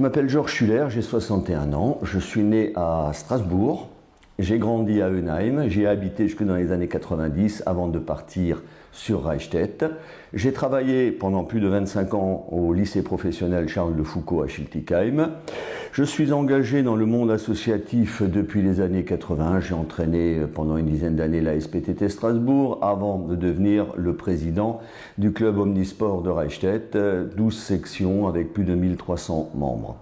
Je m'appelle Georges Schuller, j'ai 61 ans, je suis né à Strasbourg, j'ai grandi à Eunheim, j'y ai habité jusque dans les années 90 avant de partir sur Reichstätt. J'ai travaillé pendant plus de 25 ans au lycée professionnel Charles de Foucault à Schiltigheim. Je suis engagé dans le monde associatif depuis les années 80. J'ai entraîné pendant une dizaine d'années la SPTT Strasbourg avant de devenir le président du club omnisport de Reichstätt, 12 sections avec plus de 1300 membres.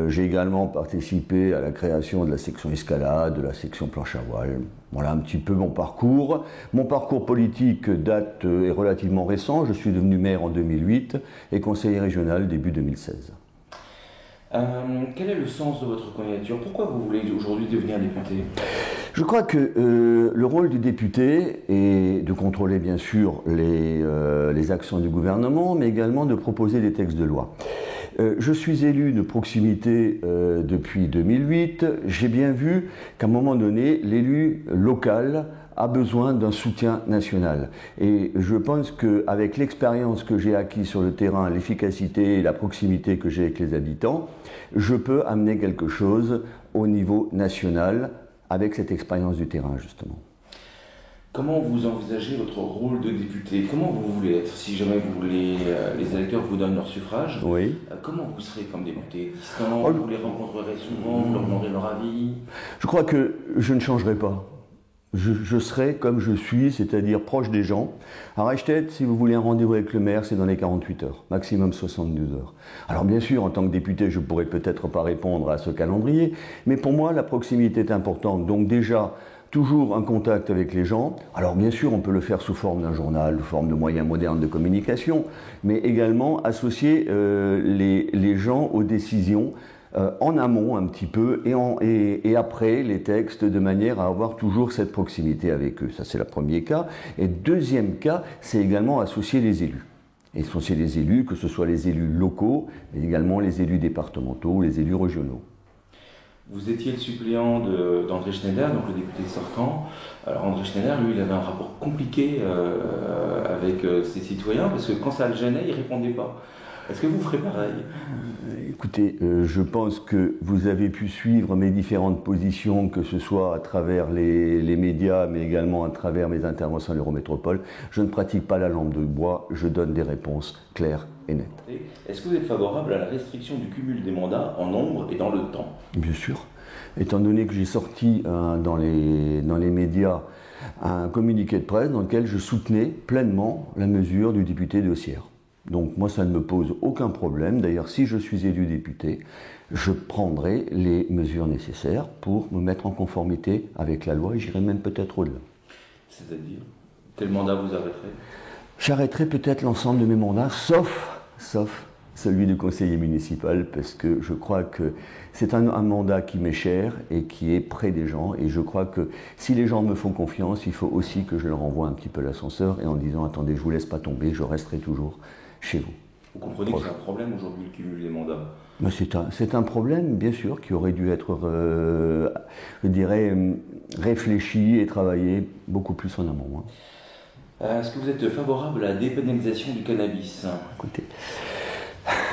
J'ai également participé à la création de la section escalade, de la section planche à voile. Voilà un petit peu mon parcours. Mon parcours politique est relativement récent. Je suis devenu maire en 2008 et conseiller régional début 2016. Quel est le sens de votre candidature? Pourquoi vous voulez aujourd'hui devenir député? Je crois que le rôle du député est de contrôler bien sûr les actions du gouvernement, mais également de proposer des textes de loi. Je suis élu de proximité depuis 2008. J'ai bien vu qu'à un moment donné, l'élu local a besoin d'un soutien national. Et je pense qu'avec l'expérience que j'ai acquise sur le terrain, l'efficacité et la proximité que j'ai avec les habitants, je peux amener quelque chose au niveau national avec cette expérience du terrain, justement. Comment vous envisagez votre rôle de député? Comment vous voulez être? Si jamais les électeurs vous donnent leur suffrage, oui. Comment vous serez comme député? Distant, vous les rencontrerez souvent, vous leur demanderez leur avis? Je crois que je ne changerai pas. Je serai comme je suis, c'est-à-dire proche des gens. À Reichstätt, si vous voulez un rendez-vous avec le maire, c'est dans les 48 heures, maximum 72 heures. Alors bien sûr, en tant que député, je ne pourrais peut-être pas répondre à ce calendrier, mais pour moi, la proximité est importante. Donc déjà, toujours un contact avec les gens. Alors bien sûr, on peut le faire sous forme d'un journal, sous forme de moyens modernes de communication, mais également associer les gens aux décisions en amont un petit peu et après les textes de manière à avoir toujours cette proximité avec eux. Ça c'est le premier cas. Et deuxième cas, c'est également associer les élus. Et associer les élus, que ce soit les élus locaux, mais également les élus départementaux, les élus régionaux. Vous étiez le suppléant d'André Schneider, donc le député sortant. Alors André Schneider, lui, il avait un rapport compliqué avec ses citoyens, parce que quand ça le gênait, il ne répondait pas. Est-ce que vous ferez pareil? Écoutez, je pense que vous avez pu suivre mes différentes positions, que ce soit à travers les médias, mais également à travers mes interventions à l'Eurométropole. Je ne pratique pas la lampe de bois, je donne des réponses claires et nettes. Est-ce que vous êtes favorable à la restriction du cumul des mandats en nombre et dans le temps? Bien sûr. Étant donné que j'ai sorti dans les médias un communiqué de presse dans lequel je soutenais pleinement la mesure du député de Auxerre. Donc moi ça ne me pose aucun problème. D'ailleurs si je suis élu député, je prendrai les mesures nécessaires pour me mettre en conformité avec la loi et j'irai même peut-être au-delà. C'est-à-dire, quel mandat vous arrêterez? J'arrêterai peut-être l'ensemble de mes mandats, sauf celui de conseiller municipal, parce que je crois que c'est un mandat qui m'est cher et qui est près des gens, et je crois que si les gens me font confiance, il faut aussi que je leur envoie un petit peu l'ascenseur et en disant « Attendez, je ne vous laisse pas tomber, je resterai toujours chez vous ». Vous comprenez que c'est un problème aujourd'hui, le cumul des mandats? Mais c'est un problème, bien sûr, qui aurait dû être, je dirais, réfléchi et travaillé beaucoup plus en amont. Est-ce que vous êtes favorable à la dépénalisation du cannabis? Écoutez,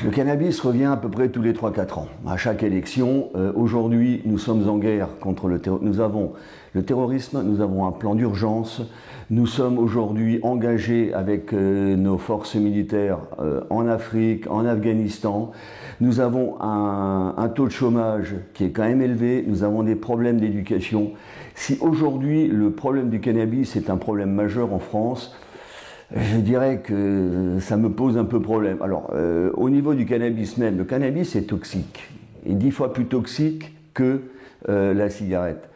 le cannabis revient à peu près tous les 3-4 ans, à chaque élection. Aujourd'hui, nous sommes en guerre contre le terrorisme. Nous avons le terrorisme, nous avons un plan d'urgence. Nous sommes aujourd'hui engagés avec nos forces militaires en Afrique, en Afghanistan. Nous avons un taux de chômage qui est quand même élevé. Nous avons des problèmes d'éducation. Si aujourd'hui, le problème du cannabis est un problème majeur en France, je dirais que ça me pose un peu problème. Alors, au niveau du cannabis même, le cannabis est toxique, et 10 fois plus toxique que la cigarette.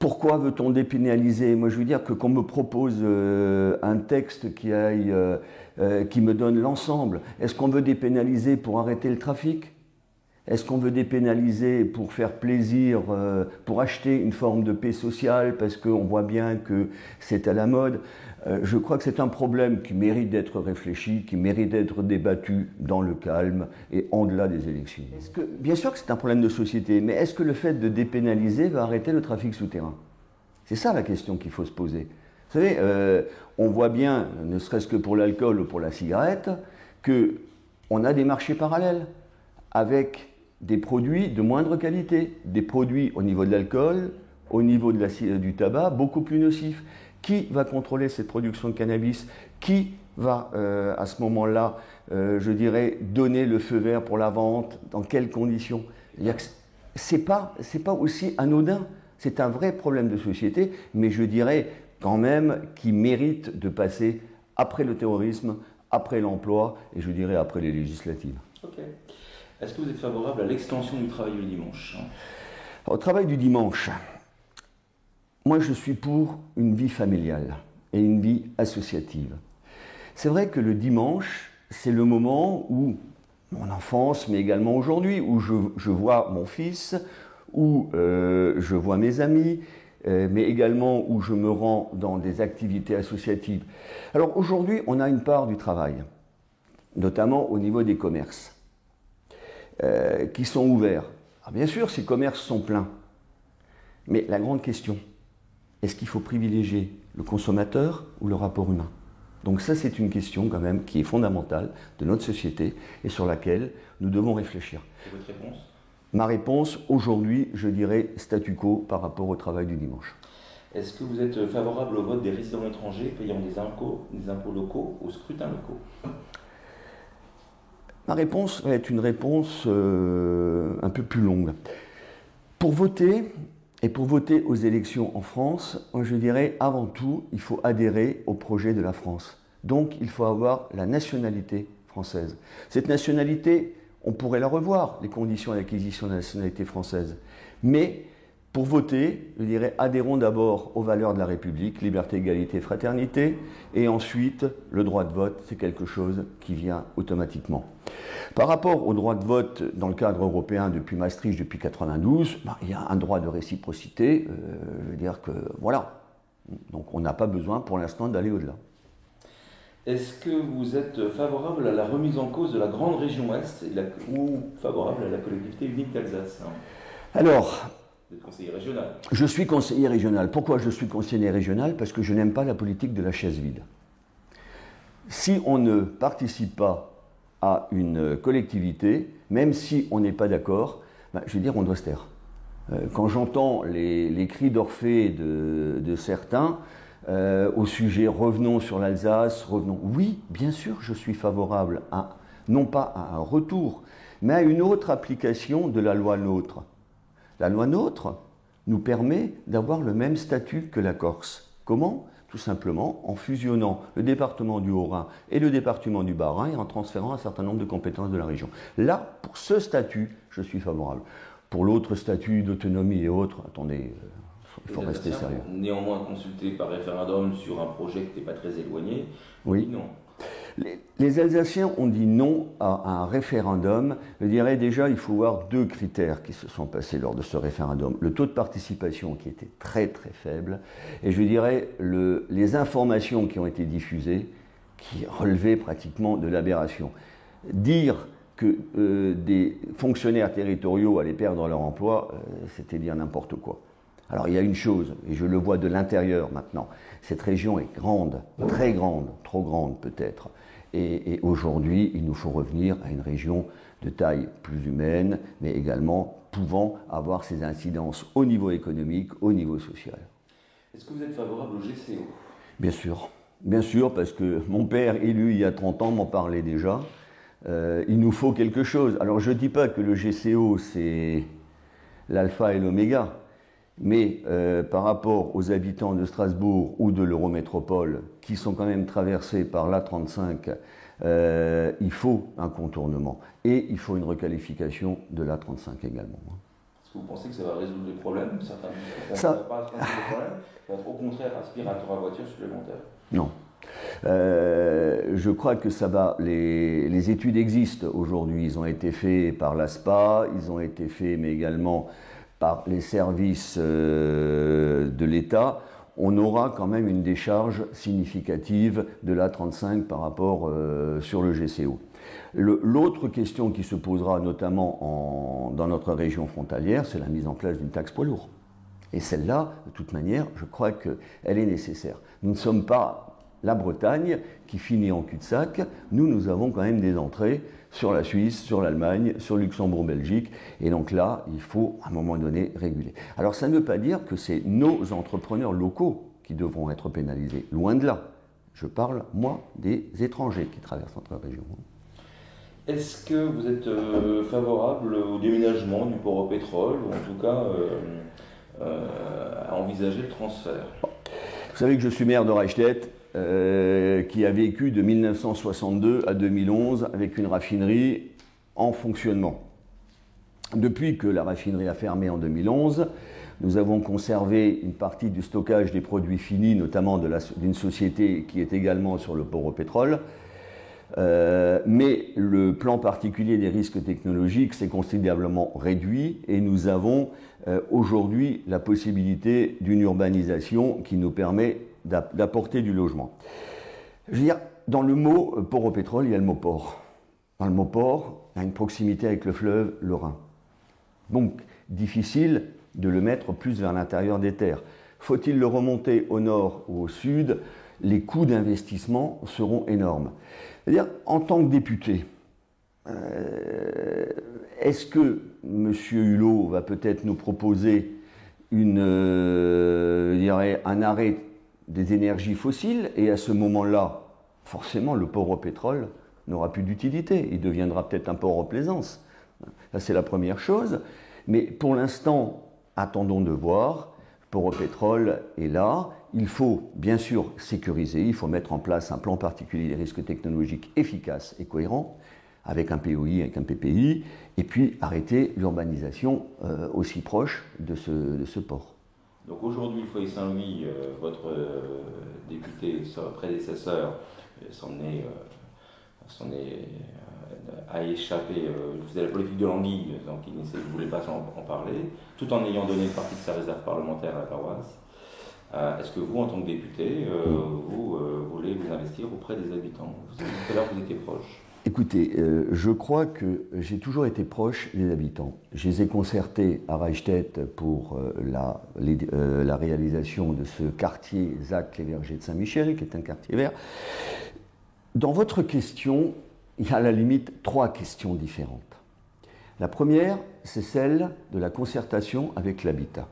Pourquoi veut-on dépénaliser? Moi, je veux dire que qu'on me propose un texte qui me donne l'ensemble. Est-ce qu'on veut dépénaliser pour arrêter le trafic? Est-ce qu'on veut dépénaliser pour faire plaisir, pour acheter une forme de paix sociale parce qu'on voit bien que c'est à la mode? Je crois que c'est un problème qui mérite d'être réfléchi, qui mérite d'être débattu dans le calme et en-delà des élections. Bien sûr que c'est un problème de société, mais est-ce que le fait de dépénaliser va arrêter le trafic souterrain? C'est ça la question qu'il faut se poser. Vous savez, on voit bien, ne serait-ce que pour l'alcool ou pour la cigarette, qu'on a des marchés parallèles. avec des produits de moindre qualité, des produits au niveau de l'alcool, au niveau du tabac, beaucoup plus nocifs. Qui va contrôler cette production de cannabis? Qui va, à ce moment-là, je dirais, donner le feu vert pour la vente? Dans quelles conditions? C'est pas aussi anodin. C'est un vrai problème de société, mais je dirais quand même qui mérite de passer après le terrorisme, après l'emploi et je dirais après les législatives. Ok. Est-ce que vous êtes favorable à l'extension du travail du dimanche? Au travail du dimanche, moi je suis pour une vie familiale et une vie associative. C'est vrai que le dimanche, c'est le moment où mon enfance, mais également aujourd'hui, où je vois mon fils, où je vois mes amis, mais également où je me rends dans des activités associatives. Alors aujourd'hui, on a une part du travail, notamment au niveau des commerces, qui sont ouverts. Alors bien sûr, ces commerces sont pleins, mais la grande question, est-ce qu'il faut privilégier le consommateur ou le rapport humain? Donc ça, c'est une question quand même qui est fondamentale de notre société et sur laquelle nous devons réfléchir. Et votre réponse? Ma réponse, aujourd'hui, je dirais statu quo par rapport au travail du dimanche. Est-ce que vous êtes favorable au vote des résidents étrangers payant des impôts locaux aux scrutins locaux? Ma réponse va être une réponse un peu plus longue. Pour voter, et pour voter aux élections en France, moi je dirais avant tout, il faut adhérer au projet de la France. Donc il faut avoir la nationalité française. Cette nationalité, on pourrait la revoir, les conditions d'acquisition de la nationalité française. Mais pour voter, je dirais adhérons d'abord aux valeurs de la République, liberté, égalité, fraternité, et ensuite le droit de vote, c'est quelque chose qui vient automatiquement. Par rapport au droit de vote dans le cadre européen depuis Maastricht, depuis 1992, il y a un droit de réciprocité, je veux dire que voilà. Donc on n'a pas besoin pour l'instant d'aller au-delà. Est-ce que vous êtes favorable à la remise en cause de la grande région Ouest ou favorable à la collectivité unique d'Alsace? Alors, vous êtes conseiller régional. Je suis conseiller régional. Pourquoi je suis conseiller régional? Parce que je n'aime pas la politique de la chaise vide. Si on ne participe pas à une collectivité, même si on n'est pas d'accord, je veux dire, on doit se taire. Quand j'entends les cris d'Orphée de certains au sujet « revenons sur l'Alsace », revenons... Oui, bien sûr, je suis favorable à, non pas à un retour, mais à une autre application de la loi NOTRe. La loi NOTRe nous permet d'avoir le même statut que la Corse. Comment? Tout simplement en fusionnant le département du Haut-Rhin et le département du Bas-Rhin et en transférant un certain nombre de compétences de la région. Là, pour ce statut, je suis favorable. Pour l'autre statut d'autonomie et autres, attendez, il faut rester sérieux. Néanmoins consulté par référendum sur un projet qui n'était pas très éloigné, oui. Non. Les Alsaciens ont dit non à un référendum. Je dirais déjà, il faut voir deux critères qui se sont passés lors de ce référendum. Le taux de participation qui était très très faible, et je dirais les informations qui ont été diffusées qui relevaient pratiquement de l'aberration. Dire que des fonctionnaires territoriaux allaient perdre leur emploi, c'était dire n'importe quoi. Alors il y a une chose, et je le vois de l'intérieur maintenant, cette région est grande, très grande, trop grande peut-être. Et aujourd'hui, il nous faut revenir à une région de taille plus humaine, mais également pouvant avoir ses incidences au niveau économique, au niveau social. Est-ce que vous êtes favorable au GCO? Bien sûr, parce que mon père élu il y a 30 ans m'en parlait déjà. Il nous faut quelque chose. Alors je ne dis pas que le GCO c'est l'alpha et l'oméga, mais par rapport aux habitants de Strasbourg ou de l'Eurométropole, qui sont quand même traversés par l'A35, il faut un contournement. Et il faut une requalification de l'A35 également. Est-ce que vous pensez que ça va résoudre les problèmes? Ça ne va pas résoudre les problèmes, ça va être au contraire aspirateur à voiture supplémentaire? Non. Je crois que ça va. Les études existent aujourd'hui. Ils ont été faits par l'ASPA, ils ont été faits, mais également par les services de l'État. On aura quand même une décharge significative de l'A35 par rapport sur le GCO. L'autre question qui se posera notamment dans notre région frontalière, c'est la mise en place d'une taxe poids lourd. Et celle-là, de toute manière, je crois qu'elle est nécessaire. Nous ne sommes pas la Bretagne qui finit en cul-de-sac. Nous avons quand même des entrées sur la Suisse, sur l'Allemagne, sur Luxembourg, Belgique. Et donc là, il faut à un moment donné réguler. Alors ça ne veut pas dire que c'est nos entrepreneurs locaux qui devront être pénalisés. Loin de là. Je parle, moi, des étrangers qui traversent notre région. Est-ce que vous êtes favorable au déménagement du port au pétrole, ou en tout cas à envisager le transfert? Vous savez que je suis maire de Reichstett, qui a vécu de 1962 à 2011 avec une raffinerie en fonctionnement. Depuis que la raffinerie a fermé en 2011, nous avons conservé une partie du stockage des produits finis, notamment d'une société qui est également sur le port au pétrole. Mais le plan particulier des risques technologiques s'est considérablement réduit et nous avons aujourd'hui la possibilité d'une urbanisation qui nous permet d'apporter du logement. Je veux dire, dans le mot port au pétrole, il y a le mot port. Dans le mot port, il y a une proximité avec le fleuve, le Rhin. Donc, difficile de le mettre plus vers l'intérieur des terres. Faut-il le remonter au nord ou au sud? Les coûts d'investissement seront énormes. C'est-à-dire, en tant que député, est-ce que M. Hulot va peut-être nous proposer un arrêt des énergies fossiles, et à ce moment-là, forcément, le port au pétrole n'aura plus d'utilité. Il deviendra peut-être un port aux plaisances. Ça, c'est la première chose. Mais pour l'instant, attendons de voir. Le port au pétrole est là. Il faut bien sûr sécuriser, il faut mettre en place un plan particulier des risques technologiques efficace et cohérent, avec un POI, avec un PPI, et puis arrêter l'urbanisation aussi proche de ce port. Donc aujourd'hui, le foyer Saint-Louis, votre député, prédécesseur, a échappé, faisait la politique de l'anguille, donc il ne voulait pas en parler, tout en ayant donné une partie de sa réserve parlementaire à la paroisse. Est-ce que vous, en tant que député, vous voulez vous investir auprès des habitants? Vous avez dit tout à l'heure que vous étiez proche. Écoutez, je crois que j'ai toujours été proche des habitants. Je les ai concertés à Reichstett pour la réalisation de ce quartier ZAC Les Vergers de Saint-Michel, qui est un quartier vert. Dans votre question, il y a à la limite 3 questions différentes. La première, c'est celle de la concertation avec l'habitat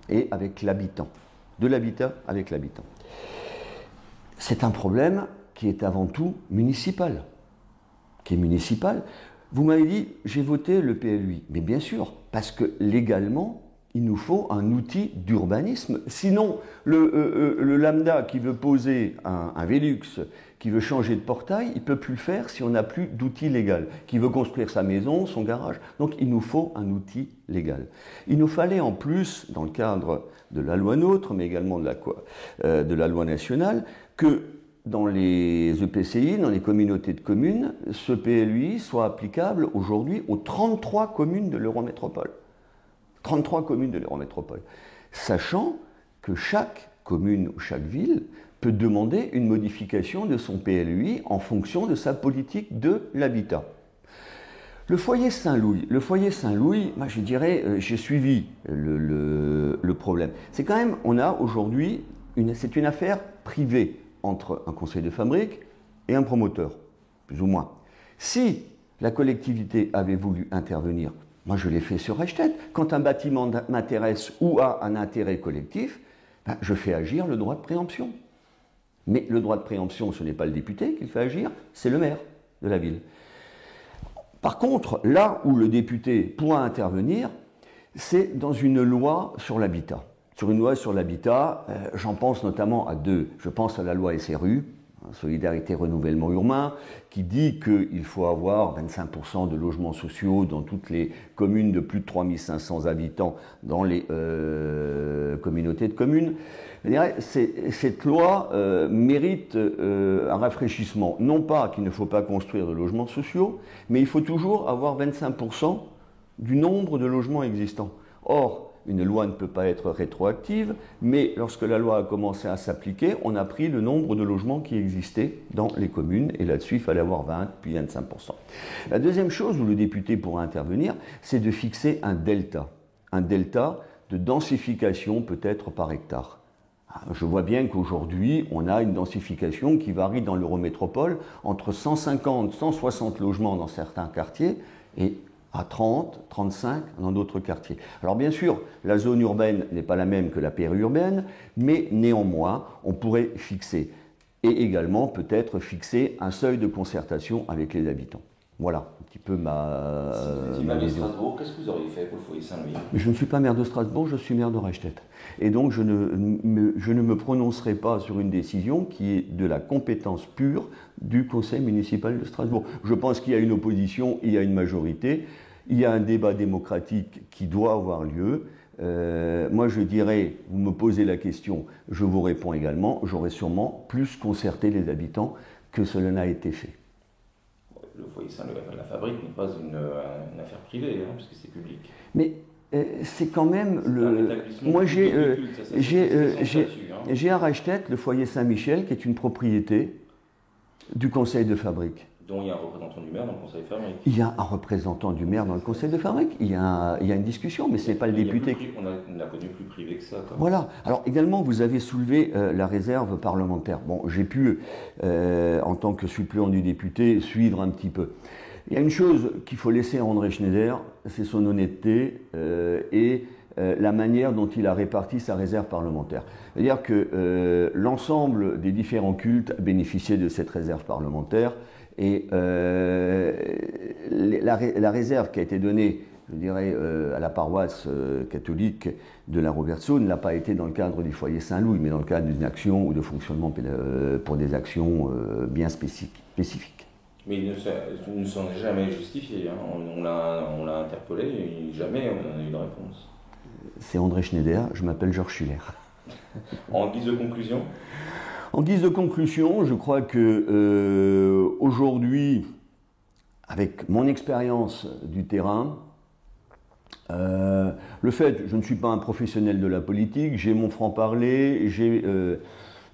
et avec l'habitant. De l'habitat avec l'habitant. C'est un problème qui est avant tout municipal. Vous m'avez dit, j'ai voté le PLUI. Mais bien sûr, parce que légalement, il nous faut un outil d'urbanisme. Sinon, le lambda qui veut poser un Velux, qui veut changer de portail, il ne peut plus le faire si on n'a plus d'outil légal. Qui veut construire sa maison, son garage. Donc il nous faut un outil légal. Il nous fallait en plus, dans le cadre de la loi NOTRe, mais également de la loi nationale, que dans les EPCI, dans les communautés de communes, ce PLUI soit applicable aujourd'hui aux 33 communes de l'Eurométropole. 33 communes de l'Eurométropole. Sachant que chaque commune ou chaque ville peut demander une modification de son PLUI en fonction de sa politique de l'habitat. Le foyer Saint-Louis, moi je dirais, j'ai suivi le problème. C'est quand même, on a aujourd'hui, c'est une affaire privée entre un conseil de fabrique et un promoteur, plus ou moins. Si la collectivité avait voulu intervenir, moi je l'ai fait sur Reichstett, quand un bâtiment m'intéresse ou a un intérêt collectif, je fais agir le droit de préemption. Mais le droit de préemption, ce n'est pas le député qui le fait agir, c'est le maire de la ville. Par contre, là où le député pourra intervenir, c'est dans une loi sur l'habitat. Sur une loi sur l'habitat, j'en pense notamment à 2. Je pense à la loi SRU, Solidarité Renouvellement Urbain, qui dit qu'il faut avoir 25% de logements sociaux dans toutes les communes de plus de 3500 habitants dans les communautés de communes. Je dirais, cette loi mérite un rafraîchissement. Non pas qu'il ne faut pas construire de logements sociaux, mais il faut toujours avoir 25% du nombre de logements existants. Or, une loi ne peut pas être rétroactive, mais lorsque la loi a commencé à s'appliquer, on a pris le nombre de logements qui existaient dans les communes, et là-dessus, il fallait avoir 20, puis 25%. La deuxième chose où le député pourra intervenir, c'est de fixer un delta de densification peut-être par hectare. Je vois bien qu'aujourd'hui, on a une densification qui varie dans l'Eurométropole entre 150, 160 logements dans certains quartiers et à 30, 35 dans d'autres quartiers. Alors bien sûr, la zone urbaine n'est pas la même que la périurbaine, mais néanmoins, on pourrait fixer, et également peut-être fixer un seuil de concertation avec les habitants. Voilà un petit peu ma... Si vous étiez maire de Strasbourg, qu'est-ce que vous auriez fait pour le foyer Saint-Louis? Je ne suis pas maire de Strasbourg, je suis maire de Reichstett. Et donc je ne me prononcerai pas sur une décision qui est de la compétence pure du conseil municipal de Strasbourg. Je pense qu'il y a une opposition, il y a une majorité, il y a un débat démocratique qui doit avoir lieu. Moi je dirais, vous me posez la question, je vous réponds également, j'aurais sûrement plus concerté les habitants que cela n'a été fait. Le foyer Saint-Louis, la fabrique n'est pas une affaire privée, hein, puisque c'est public. Mais c'est quand même le... Moi j'ai à Reichstett le foyer Saint-Michel qui est une propriété du conseil de fabrique. Dont il y a un représentant du maire dans le conseil de fabrique. Il y a un représentant du maire dans le conseil de fabrique. Il y a une discussion, mais ce n'est pas le député. On l'a connu plus privé que ça. Quoi. Voilà. Alors également, vous avez soulevé la réserve parlementaire. Bon, j'ai pu, en tant que suppléant du député, suivre un petit peu. Il y a une chose qu'il faut laisser à André Schneider, c'est son honnêteté et la manière dont il a réparti sa réserve parlementaire. C'est-à-dire que l'ensemble des différents cultes a bénéficié de cette réserve parlementaire et la réserve qui a été donnée, je dirais, à la paroisse catholique de la Robertsau ne l'a pas été dans le cadre du foyer Saint-Louis, mais dans le cadre d'une action ou de fonctionnement pour des actions bien spécifiques. Mais il ne s'en est jamais justifié. Hein. On l'a interpellé et jamais on a eu de réponse. C'est André Schneider, je m'appelle Georges Schuller. En guise de conclusion ? En guise de conclusion, je crois que aujourd'hui, avec mon expérience du terrain, le fait, je ne suis pas un professionnel de la politique, j'ai mon franc-parler, j'ai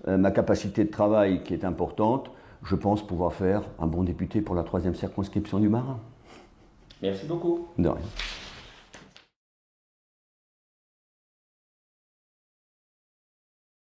ma capacité de travail qui est importante, je pense pouvoir faire un bon député pour la 3e circonscription du Bas-Rhin. Merci beaucoup. De rien.